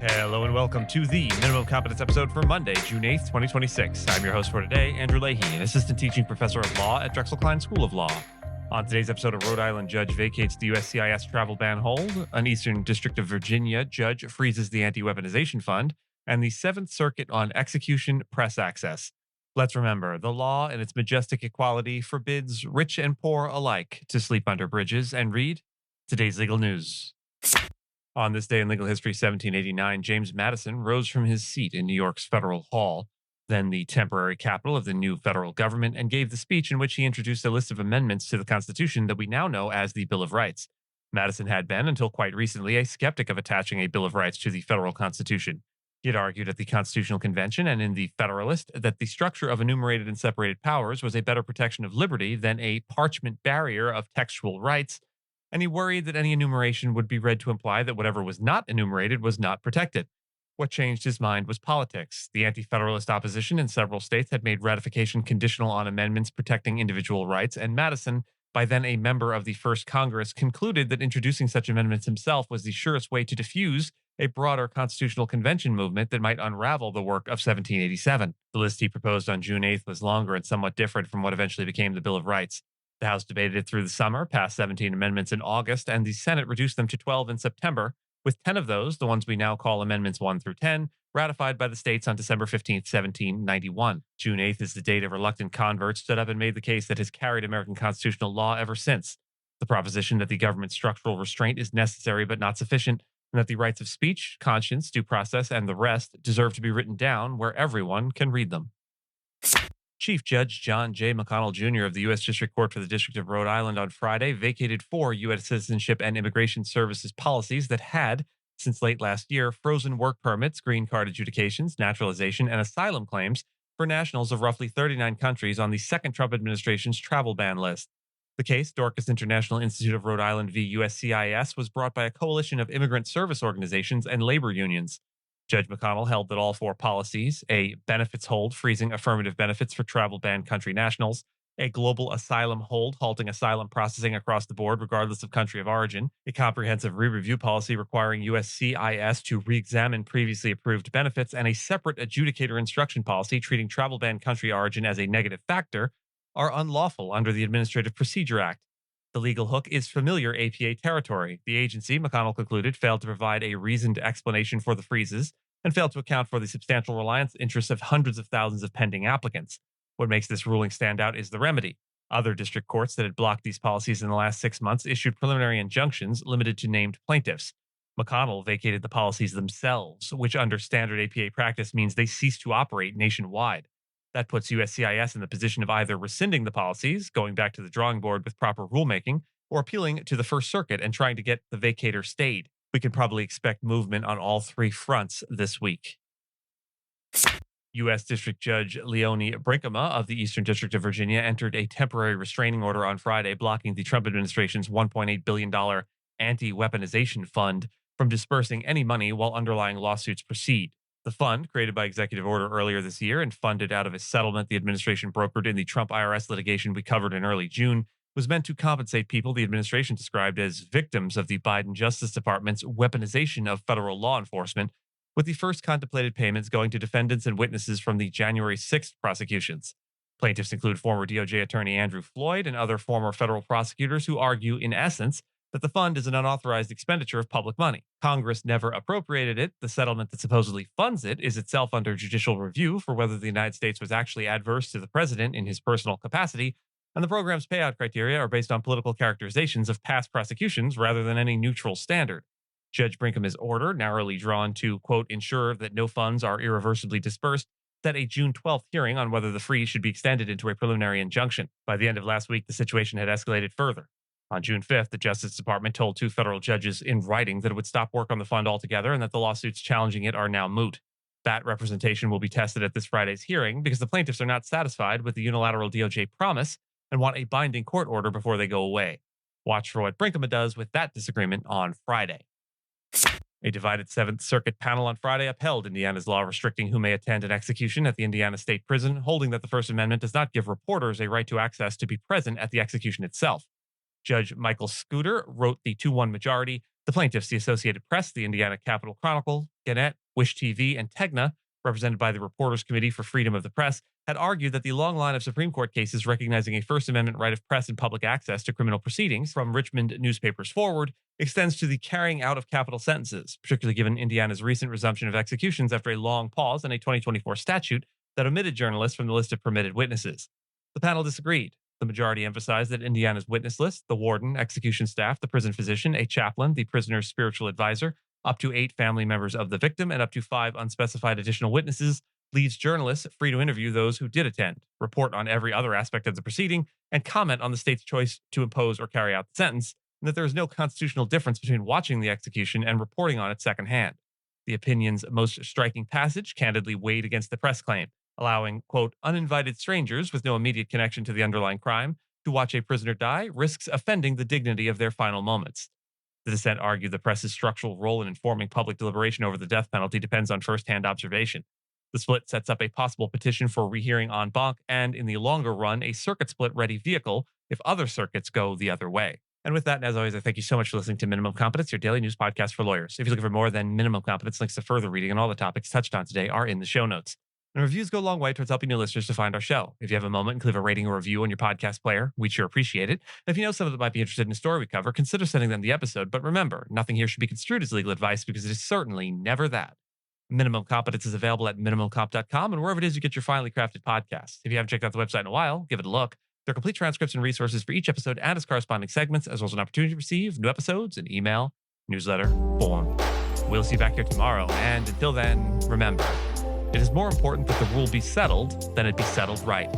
Hello and welcome to the Minimum Competence episode for Monday, June 8th, 2026. I'm your host for today, Andrew Leahy, an assistant teaching professor of law at Drexel Klein School of Law. On today's episode, a Rhode Island judge vacates the USCIS travel ban hold, an Eastern District of Virginia judge freezes the anti-weaponization fund, and the Seventh Circuit on execution press access. Let's remember, the law in its majestic equality forbids rich and poor alike to sleep under bridges and read today's legal news. On this day in legal history, 1789, James Madison rose from his seat in New York's Federal Hall, then the temporary capital of the new federal government, and gave the speech in which he introduced a list of amendments to the Constitution that we now know as the Bill of Rights. Madison had been, until quite recently, a skeptic of attaching a Bill of Rights to the federal Constitution. He had argued at the Constitutional Convention and in the Federalist that the structure of enumerated and separated powers was a better protection of liberty than a parchment barrier of textual rights, and he worried that any enumeration would be read to imply that whatever was not enumerated was not protected. What changed his mind was politics. The Antifederalist opposition in several states had made ratification conditional on amendments protecting individual rights, and Madison, by then a member of the First Congress, concluded that introducing such amendments himself was the surest way to diffuse a broader constitutional convention movement that might unravel the work of 1787. The list he proposed on June 8th was longer and somewhat different from what eventually became the Bill of Rights. The House debated it through the summer, passed 17 amendments in August, and the Senate reduced them to 12 in September, with 10 of those, the ones we now call Amendments 1 through 10, ratified by the states on December 15, 1791. June 8th is the date a reluctant convert stood up and made the case that has carried American constitutional law ever since. The proposition that the government's structural restraint is necessary but not sufficient, and that the rights of speech, conscience, due process, and the rest deserve to be written down where everyone can read them. Chief Judge John J. McConnell Jr. of the U.S. District Court for the District of Rhode Island on Friday vacated 4 U.S. Citizenship and Immigration Services policies that had, since late last year, frozen work permits, green card adjudications, naturalization, and asylum claims for nationals of roughly 39 countries on the second Trump administration's travel ban list. The case, Dorcas International Institute of Rhode Island v. USCIS, was brought by a coalition of immigrant service organizations and labor unions. Judge McConnell held that all 4 policies, a benefits hold freezing affirmative benefits for travel ban country nationals, a global asylum hold halting asylum processing across the board regardless of country of origin, a comprehensive re-review policy requiring USCIS to re-examine previously approved benefits, and a separate adjudicator instruction policy treating travel ban country origin as a negative factor, are unlawful under the Administrative Procedure Act. The legal hook is familiar APA territory. The agency, McConnell concluded, failed to provide a reasoned explanation for the freezes and failed to account for the substantial reliance interests of hundreds of thousands of pending applicants. What makes this ruling stand out is the remedy. Other district courts that had blocked these policies in the last 6 months issued preliminary injunctions limited to named plaintiffs. McConnell vacated the policies themselves, which under standard APA practice means they cease to operate nationwide. That puts USCIS in the position of either rescinding the policies, going back to the drawing board with proper rulemaking, or appealing to the First Circuit and trying to get the vacator stayed. We can probably expect movement on all 3 fronts this week. U.S. District Judge Leonie Brinkema of the Eastern District of Virginia entered a temporary restraining order on Friday blocking the Trump administration's $1.8 billion anti-weaponization fund from dispersing any money while underlying lawsuits proceed. The fund, created by executive order earlier this year and funded out of a settlement the administration brokered in the Trump IRS litigation we covered in early June, was meant to compensate people the administration described as victims of the Biden Justice Department's weaponization of federal law enforcement, with the first contemplated payments going to defendants and witnesses from the January 6th prosecutions. Plaintiffs include former DOJ Attorney Andrew Floyd and other former federal prosecutors who argue, in essence, that the fund is an unauthorized expenditure of public money. Congress never appropriated it. The settlement that supposedly funds it is itself under judicial review for whether the United States was actually adverse to the president in his personal capacity, and the program's payout criteria are based on political characterizations of past prosecutions rather than any neutral standard. Judge Brinkema's order, narrowly drawn to, quote, ensure that no funds are irreversibly dispersed, set a June 12th hearing on whether the freeze should be extended into a preliminary injunction. By the end of last week, the situation had escalated further. On June 5th, the Justice Department told 2 federal judges in writing that it would stop work on the fund altogether and that the lawsuits challenging it are now moot. That representation will be tested at this Friday's hearing because the plaintiffs are not satisfied with the unilateral DOJ promise and want a binding court order before they go away. Watch for what Brinkema does with that disagreement on Friday. A divided Seventh Circuit panel on Friday upheld Indiana's law restricting who may attend an execution at the Indiana State Prison, holding that the First Amendment does not give reporters a right to access to be present at the execution itself. Judge Michael Scooter wrote the 2-1 majority, The plaintiffs, the Associated Press, the Indiana Capitol Chronicle, Gannett, Wish TV, and Tegna, represented by the Reporters Committee for Freedom of the Press, had argued that the long line of Supreme Court cases recognizing a First Amendment right of press and public access to criminal proceedings, from Richmond newspapers forward, extends to the carrying out of capital sentences, particularly given Indiana's recent resumption of executions after a long pause in a 2024 statute that omitted journalists from the list of permitted witnesses. The panel disagreed. The majority emphasized that Indiana's witness list, the warden, execution staff, the prison physician, a chaplain, the prisoner's spiritual advisor, up to 8 family members of the victim, and up to 5 unspecified additional witnesses, leaves journalists free to interview those who did attend, report on every other aspect of the proceeding, and comment on the state's choice to impose or carry out the sentence, and that there is no constitutional difference between watching the execution and reporting on it secondhand. The opinion's most striking passage candidly weighed against the press claim, allowing, quote, uninvited strangers with no immediate connection to the underlying crime to watch a prisoner die risks offending the dignity of their final moments. The dissent argued the press's structural role in informing public deliberation over the death penalty depends on firsthand observation. The split sets up a possible petition for rehearing en banc and, in the longer run, a circuit split ready vehicle if other circuits go the other way. And with that, as always, I thank you so much for listening to Minimum Competence, your daily news podcast for lawyers. If you're looking for more than Minimum Competence, links to further reading and all the topics touched on today are in the show notes. And reviews go a long way towards helping new listeners to find our show. If you have a moment and can leave a rating or review on your podcast player, we'd sure appreciate it. And if you know someone that might be interested in a story we cover, consider sending them the episode. But remember, nothing here should be construed as legal advice because it is certainly never that. Minimum Competence is available at minimumcomp.com and wherever it is you get your finely crafted podcasts. If you haven't checked out the website in a while, give it a look. There are complete transcripts and resources for each episode and its corresponding segments, as well as an opportunity to receive new episodes in email, newsletter, form. We'll see you back here tomorrow. And until then, remember, it is more important that the rule be settled than it be settled right.